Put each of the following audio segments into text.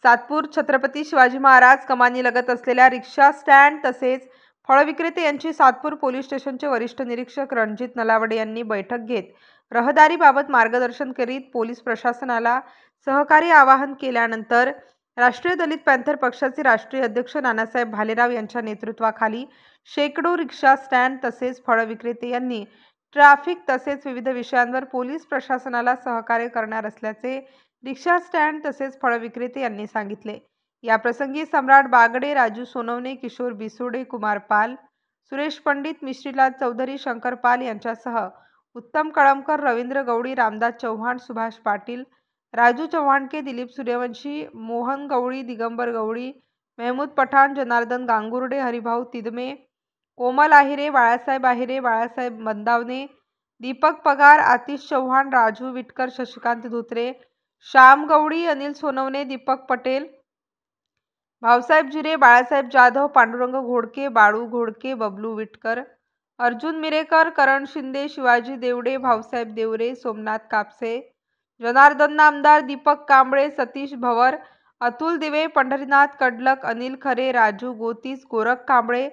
सातपूर छत्रपती शिवाजी महाराज कमानीलगत असलेल्या रिक्षा स्टँड तसेच फळ विक्रेते यांची सातपूर पोलीस स्टेशनचे वरिष्ठ निरीक्षक रणजित नलावडे यांनी बैठक घेत रहदारीबाबत मार्गदर्शन करीत पोलीस प्रशासनाला सहकार्य आवाहन केल्यानंतर राष्ट्रीय दलित पॅंथर पक्षाचे राष्ट्रीय अध्यक्ष नानासाहेब भालेराव यांच्या नेतृत्वाखाली शेकडो रिक्षा स्टँड तसेच फळ विक्रेते यांनी ट्रॅफिक तसेच विविध विषयांवर पोलीस प्रशासनाला सहकार्य करणार असल्याचे रिक्षा स्टँड तसेच फळ विक्रेते यांनी सांगितले। या प्रसंगी सम्राट बागडे, राजू सोनवणे, किशोर बिसोडे, कुमार पाल, सुरेश पंडित, मिश्रीलाल चौधरी, शंकर पाल यांच्यासह उत्तम कळमकर, रवींद्र गवळी, रामदास चव्हाण, सुभाष पाटील, राजू चव्हाणके, दिलीप सूर्यवंशी, मोहन गवळी, दिगंबर गवळी, महमूद पठाण, जनार्दन गांगुर्डे, हरिभाऊ तिदमे, कोमल आहिरे, बाळासाहेब आहिरे, बाळासाहेब मंदावणे, दीपक पगार, आतिश चव्हाण, राजू विटकर, शशिकांत धोत्रे, श्याम गवळी, अनिल सोनवणे, दीपक पटेल, भाऊसाहेब जिरे, बाळासाहेब जाधव, पांडुरंग घोडके, बाळू घोडके, बबलू विटकर, अर्जुन मिरेकर, करण शिंदे, शिवाजी देवडे, भाऊसाहेब देवरे, सोमनाथ कापसे, जनार्दन नामदार, दीपक कांबळे, सतीश भवर, अतुल दिवे, पंढरीनाथ कडलक, अनिल खरे, राजू गोतीस, गोरख कांबळे,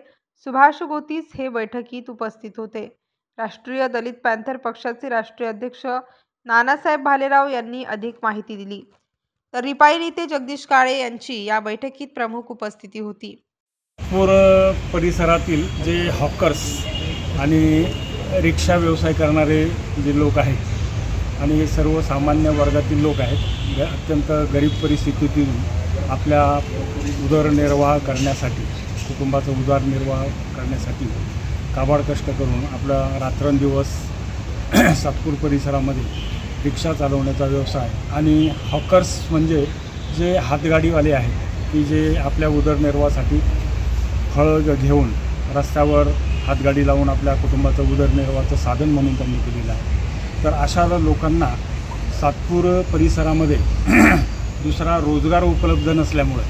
सुभाष गोतीस हे बैठकीत उपस्थित होते। राष्ट्रीय दलित पॅंथर पक्षाचे राष्ट्रीय अध्यक्ष नानासाहेब भालेराव यांनी अधिक माहिती दिली। तर रिपाई नेते जगदीश काळे यांची या बैठकीत प्रमुख उपस्थिती होती। परिसरातील जे हॉकर्स आणि रिक्षा व्यवसाय करणारे जे लोक आहेत आणि सर्वसामान्य वर्गातील लोक आहेत, अत्यंत गरीब परिस्थितीतून आपल्या उदरनिर्वाह करण्यासाठी, कुटुंबाचा उदरनिर्वाह करण्यासाठी काबाड कष्ट करून आपला रात्रंदिवस सातपूर परिसरामध्ये रिक्षा चालवण्याचा व्यवसाय आणि हॉकर्स म्हणजे जे हातगाडीवाले आहेत की जे आपल्या उदरनिर्वाहासाठी फळ घेऊन रस्त्यावर हातगाडी लावून आपल्या कुटुंबाचं उदरनिर्वाहाचं साधन म्हणून त्यांनी केलेलं आहे। तर अशा लोकांना सातपूर परिसरामध्ये दुसरा रोजगार उपलब्ध नसल्यामुळे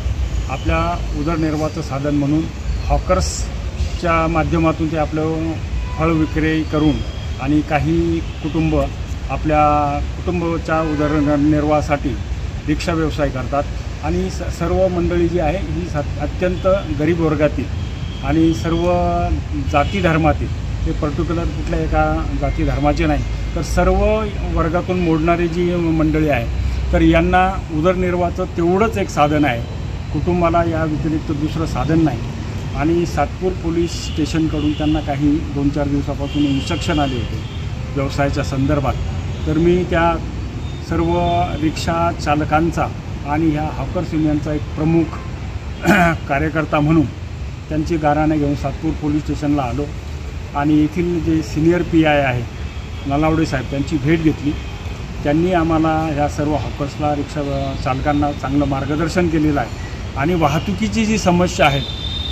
आपल्या उदरनिर्वाहाचं साधन म्हणून हॉकर्सच्या माध्यमातून ते आपलं फळ विक्री करून आणि काही कुटुंब आपल्या कुटुंबाच्या उदरनिर्वाहासाठी रिक्षा व्यवसाय करतात आणि सर्व मंडळी जी आहे ही अत्यंत गरीब वर्गातील आणि सर्व जाती धर्मातील, ते पर्टिक्युलर कुठल्या एका जाती धर्माचे नाही तर सर्व वर्गातून मोडणारी जी मंडळी आहे, तर यांना उदरनिर्वाहाचं तेवढंच एक साधन आहे, कुटुंबाला या व्यतिरिक्त दुसरं साधन नाही। आणि सातपूर पोलीस स्टेशनकडून त्यांना काही 2-4 दिवसापासून इन्स्ट्रक्शन आले होते व्यवसायाच्या संदर्भात। तर मी त्या सर्व रिक्षा चालकांचा आणि ह्या हॉकर्स युनियनचा एक प्रमुख कार्यकर्ता म्हणून त्यांची गाऱ्हाणे घेऊन सातपूर पोलीस स्टेशनला आलो आणि येथील जे सिनियर PI आहे नलावडे साहेब त्यांची भेट घेतली। त्यांनी आम्हाला ह्या सर्व हॉकर्सला, रिक्षा चालकांना चांगलं मार्गदर्शन केलेलं आहे आणि वाहतुकीची जी समस्या आहे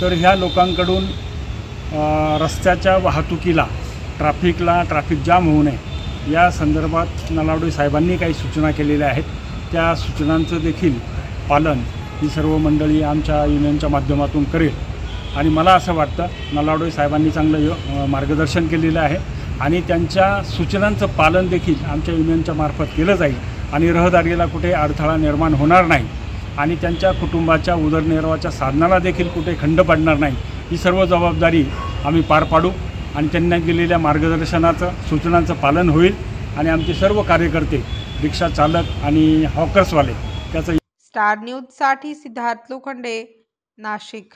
तर ह्या लोकांकडून रस्त्याच्या वाहतुकीला, ट्रॅफिक जाम होऊ नये या संदर्भात नलावडे साहेबांनी काही सूचना केलेल्या आहेत। त्या सूचनांचं देखील पालन ही सर्व मंडळी आमच्या युनियनच्या माध्यमातून करेल आणि मला असं वाटतं नलावडे साहेबांनी चांगलं मार्गदर्शन केलेलं आहे आणि त्यांच्या सूचनांचं पालन देखील आमच्या युनियनच्या मार्फत केलं जाईल आणि रहदारीला कुठे अडथळा निर्माण होणार नाही आणि त्यांच्या कुटुंबाच्या उदरनिर्वाहाच्या साधनाला देखील कुठे खंड पडणार नाही, ही सर्व जबाबदारी आम्ही पार पाडू आणि त्यांना दिलेल्या मार्गदर्शनाचं, सूचनांचं पालन होईल आणि आमचे सर्व कार्यकर्ते, रिक्षा चालक आणि हॉकर्सवाले त्याचं। स्टार न्यूजसाठी सिद्धार्थ लोखंडे, नाशिक।